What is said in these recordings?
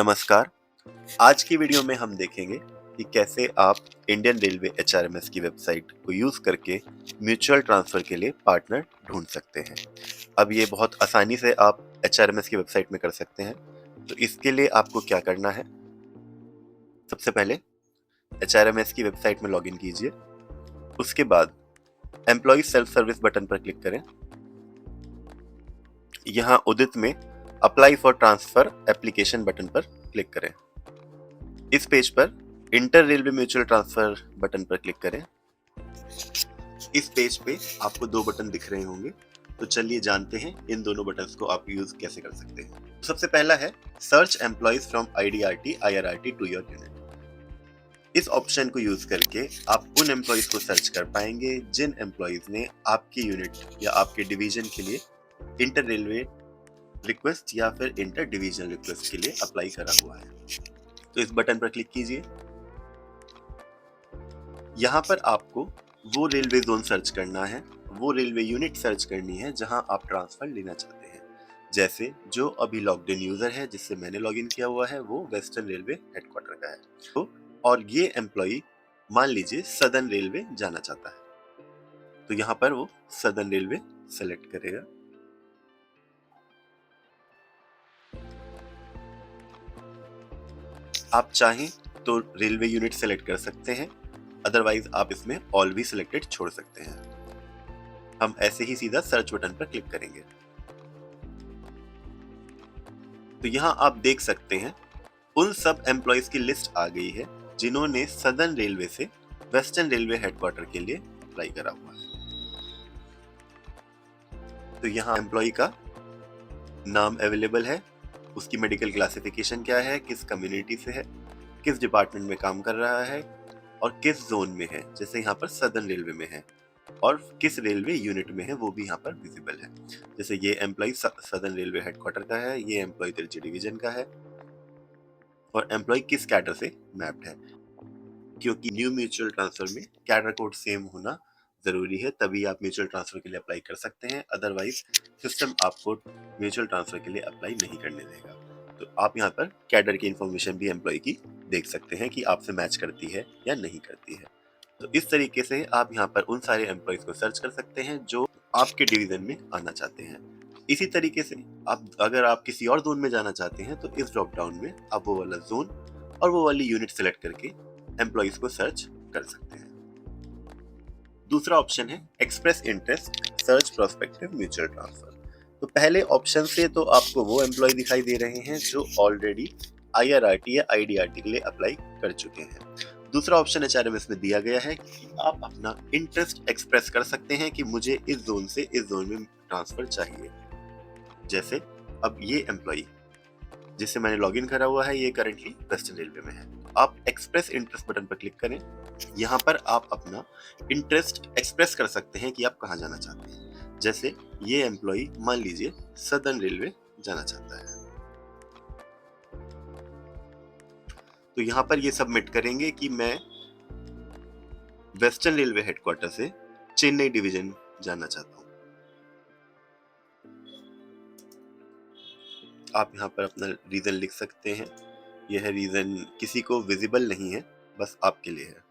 नमस्कार। आज की वीडियो में हम देखेंगे कि कैसे आप इंडियन रेलवे एचआरएमएस की वेबसाइट को यूज़ करके म्यूचुअल ट्रांसफ़र के लिए पार्टनर ढूंढ सकते हैं। अब ये बहुत आसानी से आप एचआरएमएस की वेबसाइट में कर सकते हैं। तो इसके लिए आपको क्या करना है, सबसे पहले एचआरएमएस की वेबसाइट में लॉगिन कीजिए। उसके बाद एम्प्लॉय सेल्फ सर्विस बटन पर क्लिक करें। यहाँ उदित में apply for transfer application button पर क्लिक करें। इस पेज पर inter railway mutual transfer button पर क्लिक करें। इस पेज पे आपको दो बटन दिख रहे होंगे, तो चलिए जानते हैं इन दोनों बटन्स को आप यूज कैसे कर सकते हैं। सबसे पहला है search employees from IDRT IRRT to your unit. इस ऑप्शन को यूज करके आप उन एम्प्लॉयज को सर्च कर पाएंगे जिन एम्प्लॉयज ने आपकी यूनिट या आपके डिवीजन के लिए इंटर रेलवे रिक्वेस्ट या फिर इंटर डिवीजन रिक्वेस्ट के लिए अप्लाई करा हुआ है। तो इस बटन पर क्लिक कीजिए। यहाँ पर आपको वो रेलवे जोन सर्च करना है, वो रेलवे यूनिट सर्च करनी है जहां आप ट्रांसफर लेना चाहते हैं। जैसे जो अभी लॉग्ड इन यूजर है जिससे मैंने लॉगिन किया हुआ है वो वेस्टर्न रेलवे हेडक्वार्टर का है। तो और ये एम्प्लॉय मान लीजिए सदर्न रेलवे जाना चाहता है, तो यहाँ पर वो सदर्न रेलवे सेलेक्ट करेगा। आप चाहें तो रेलवे यूनिट सेलेक्ट कर सकते हैं, अदरवाइज आप इसमें ऑल भी सिलेक्टेड छोड़ सकते हैं। हम ऐसे ही सीधा सर्च बटन पर क्लिक करेंगे। तो यहाँ आप देख सकते हैं उन सब एम्प्लॉयज की लिस्ट आ गई है जिन्होंने सदर्न रेलवे से वेस्टर्न रेलवे हेडक्वार्टर के लिए अप्लाई करा हुआ है। तो यहाँ एम्प्लॉय का नाम अवेलेबल है, उसकी मेडिकल क्लासिफिकेशन क्या है, किस कम्युनिटी से है, किस डिपार्टमेंट में काम कर रहा है और किस जोन में है। जैसे यहाँ पर सदर्न रेलवे में है और किस रेलवे यूनिट में है वो भी यहाँ पर विजिबल है। जैसे ये एम्प्लॉय सदर्न रेलवे हेडक्वार्टर का है, ये एम्प्लॉय तिरछी डिवीजन का है और एम्प्लॉय किस कैडर से मैप्ड है। क्योंकि न्यू म्यूचुअल ट्रांसफर में कैडर कोड सेम होना जरूरी है, तभी आप म्यूचुअल ट्रांसफर के लिए अप्लाई कर सकते हैं, अदरवाइज सिस्टम आपको म्यूचुअल ट्रांसफर के लिए अप्लाई नहीं करने देगा। तो आप यहाँ पर कैडर की इंफॉर्मेशन भी एम्प्लॉय की देख सकते हैं कि आपसे मैच करती है या नहीं करती है। तो इस तरीके से आप यहाँ पर उन सारे एम्प्लॉयज को सर्च कर सकते हैं जो आपके डिवीजन में आना चाहते हैं। इसी तरीके से अगर आप किसी और जोन में जाना चाहते हैं तो इस ड्रॉप डाउन में आप वो वाला जोन और वो वाली यूनिट सेलेक्ट करके एम्प्लॉयज को सर्च कर सकते हैं। दूसरा ऑप्शन है express interest search prospective mutual transfer. तो पहले ऑप्शन से तो आपको वो एम्प्लॉय दिखाई दे रहे हैं जो ऑलरेडी आईआरआरटी या आईडीआरटी के लिए अप्लाई कर चुके हैं। दूसरा ऑप्शन एचआरएमएस में दिया गया है कि आप अपना इंटरेस्ट एक्सप्रेस कर सकते हैं कि मुझे इस जोन से इस जोन में ट्रांसफर चाहिए। जैसे अब ये एम्प्लॉय जिससे मैंने लॉगिन करा हुआ है ये करंटली वेस्टर्न रेलवे में है। आप एक्सप्रेस इंटरेस्ट बटन पर क्लिक करें। यहाँ पर आप अपना इंटरेस्ट एक्सप्रेस कर सकते हैं कि आप कहाँ जाना चाहते हैं। जैसे ये एम्प्लॉय मान लीजिए सदर्न रेलवे जाना चाहता है, तो यहाँ पर ये सबमिट करेंगे कि मैं वेस्टर्न रेलवे हेडक्वार्टर से चेन्नई डिवीजन जाना चाहता हूँ। आप यहाँ पर अपना रीजन लिख सकते हैं। यह रीजन किसी को विजिबल नहीं है, बस आपके लिए है।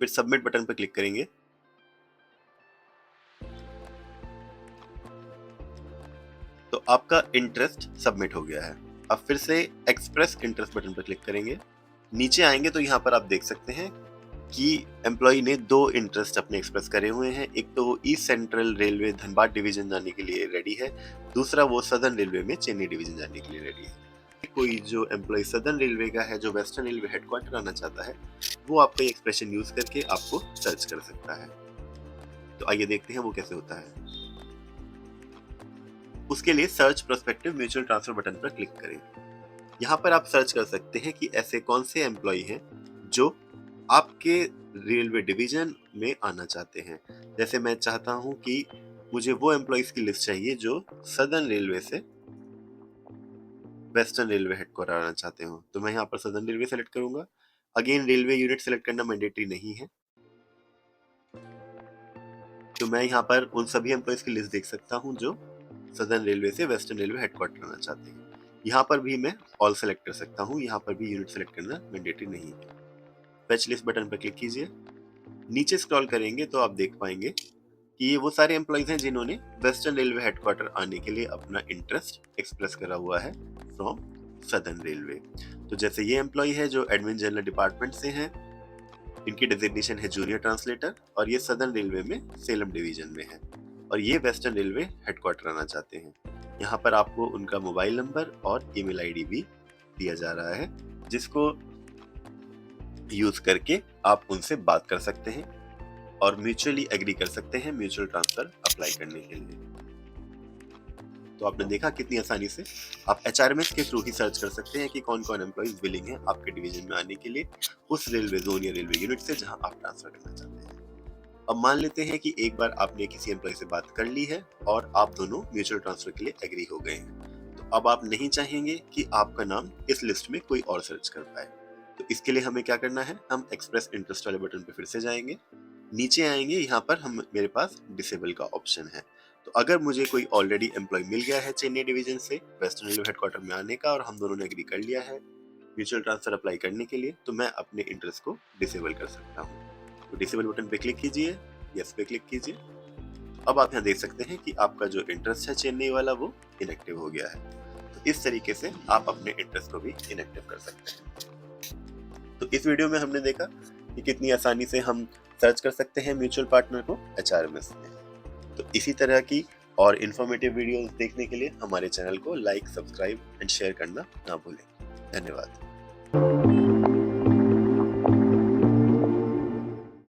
फिर सबमिट बटन पर क्लिक करेंगे। तो आपका इंटरेस्ट सबमिट हो गया है। अब फिर से एक्सप्रेस इंटरेस्ट बटन पर क्लिक करेंगे। नीचे आएंगे तो यहाँ पर आप देख सकते हैं कि एम्प्लॉय ने दो इंटरेस्ट अपने एक्सप्रेस करे हुए हैं। एक तो वो east central railway Dhanbad division जाने के लिए रेडी है, दूसरा वो सदर्न रेलवे में चेन्नई डिवीजन जाने के लिए रेडी है। कोई जो एम्प्लॉय सदर्न रेलवे का है जो वेस्टर्न रेलवे हेडक्वार्टर आना चाहता है वो आपका एक्सप्रेशन यूज करके आपको सर्च कर सकता है। तो आइए देखते हैं वो कैसे होता है। उसके लिए search prospective mutual transfer button पर क्लिक करें। यहाँ पर आप सर्च कर सकते हैं कि ऐसे कौन से एम्प्लॉय हैं जो आपके रेलवे डिवीजन में आना चाहते हैं। जैसे मैं चाहता हूं कि मुझे वो एम्प्लॉयज की लिस्ट चाहिए जो सदर्न रेलवे से वेस्टर्न रेलवे हेडक्वार्टर आना चाहते हो, तो मैं यहाँ पर सदर्न रेलवे सेलेक्ट करूंगा। अगेन रेलवे यूनिट सेलेक्ट करना मैंडेटरी नहीं है, तो मैं यहाँ पर उन सभी एम्प्लॉयज की लिस्ट देख सकता हूँ जो सदर्न रेलवे से वेस्टर्न रेलवे हेडक्वार्टर आना चाहते हैं। यहाँ पर भी मैं ऑल सेलेक्ट कर सकता हूँ, यहाँ पर भी यूनिट सेलेक्ट करना मैंडेटरी नहीं है। फेच लिस्ट बटन पर क्लिक कीजिए। नीचे स्क्रॉल करेंगे तो आप देख पाएंगे कि ये वो सारे एम्प्लॉइज हैं जिन्होंने वेस्टर्न रेलवे हेडक्वार्टर आने के लिए अपना इंटरेस्ट एक्सप्रेस करा हुआ है फ्रॉम सदर्न रेलवे। तो जैसे ये एम्प्लॉय है जो एडमिन जनरल डिपार्टमेंट से हैं, इनकी डेजिग्नेशन है जूनियर ट्रांसलेटर और ये सदर्न रेलवे में सेलम डिवीजन में है और ये वेस्टर्न रेलवे हेडक्वार्टर आना चाहते हैं। यहाँ पर आपको उनका मोबाइल नंबर और ईमेल आईडी भी दिया जा रहा है जिसको यूज करके आप उनसे बात कर सकते हैं और म्यूचुअली एग्री कर सकते हैं म्यूचुअल ट्रांसफर अप्लाई करने के लिए। तो आपने देखा कितनी आसानी से आप एचआरएमएस के थ्रू ही सर्च कर सकते हैं कि कौन कौन एम्प्लॉइज विलिंग है आपके डिवीजन में आने के लिए उस रेलवे जोन या रेलवे यूनिट से जहां आप ट्रांसफर करना चाहते हैं। अब मान लेते हैं कि एक बार आपने किसी एम्प्लॉय से बात कर ली है और आप दोनों म्यूचुअल ट्रांसफर के लिए एग्री हो गए हैं। तो अब आप नहीं चाहेंगे कि आपका नाम इस लिस्ट में कोई और सर्च कर पाए। तो इसके लिए हमें क्या करना है, हम एक्सप्रेस इंटरेस्ट वाले बटन पर फिर से जाएंगे, नीचे आएंगे, यहाँ पर हम मेरे पास डिसेबल का ऑप्शन है। तो अगर मुझे कोई ऑलरेडी एम्प्लॉय मिल गया है चेन्नई डिवीजन से वेस्टर्न रेलवे हेडक्वार्टर में आने का और हम दोनों ने एग्री कर लिया है म्यूचुअल ट्रांसफर अप्लाई करने के लिए, तो मैं अपने इंटरेस्ट को डिसेबल कर सकता हूँ। तो डिसेबल बटन पे क्लिक कीजिए, यस पे क्लिक कीजिए। अब आप यहाँ देख सकते हैं कि आपका जो इंटरेस्ट है चेन्नई वाला वो इनएक्टिव हो गया है। तो इस तरीके से आप अपने इंटरेस्ट को भी इनएक्टिव कर सकते हैं। तो इस वीडियो में हमने देखा कि कितनी आसानी से हम सर्च कर सकते हैं म्यूचुअल पार्टनर को एचआरएमएस में। तो इसी तरह की और इन्फॉर्मेटिव वीडियोस देखने के लिए हमारे चैनल को लाइक, सब्सक्राइब एंड शेयर करना ना भूलें। धन्यवाद।